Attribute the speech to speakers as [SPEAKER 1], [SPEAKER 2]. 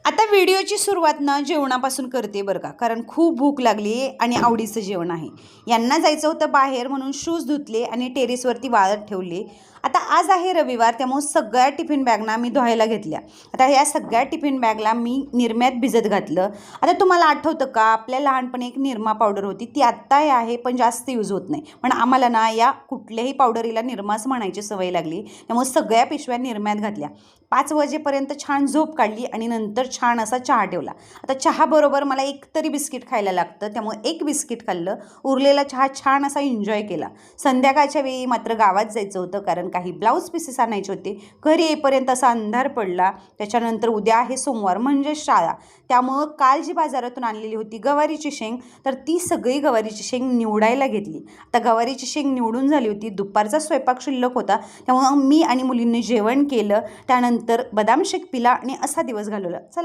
[SPEAKER 1] आता व्हिडिओची सुरुवात ना जेवणापासून करते बरं का, कारण खूप भूक लागली आणि आवडीचं जेवण आहे. यांना जायचं होतं बाहेर म्हणून शूज धुतले आणि टेरेसवरती वाळत ठेवले. आता आज आहे रविवार, त्यामुळे सगळ्या टिफिन बॅगना मी धुवायला घेतल्या. आता या सगळ्या टिफिन बॅगला मी निरम्यात भिजत घातलं. आता तुम्हाला आठवतं का, आपल्या लहानपणी एक निरमा पावडर होती, ती आत्ताही आहे पण जास्त यूज होत नाही. पण आम्हाला ना या कुठल्याही पावडरीला निरमाच म्हणायची सवय लागली, त्यामुळे सगळ्या पिशव्या निरम्यात घातल्या. 5 वाजेपर्यंत छान झोप काढली आणि नंतर छान असा चहा ठेवला. आता चहाबरोबर मला एक तरी बिस्किट खायला लागतं, त्यामुळे एक बिस्किट खाल्लं. उरलेला चहा छान असा एन्जॉय केला. संध्याकाळच्या वेळी मात्र गावात जायचं होतं, कारण काही ब्लाऊज पीसेस आणायचे होते. घरी येईपर्यंत असा अंधार पडला. त्याच्यानंतर उद्या आहे सोमवार म्हणजे शाळा, त्यामुळं काल जी बाजारातून आणलेली होती गवारीची शेंग, तर ती सगळी गवारीची शेंग निवडायला घेतली. आता गवारीची शेंग निवडून झाली होती. दुपारचा स्वयंपाक शिल्लक होता, त्यामुळं मी आणि मुलींनी जेवण केलं. त्यानंतर बदाम शेक पिला आणि असा दिवस घालवला. चला.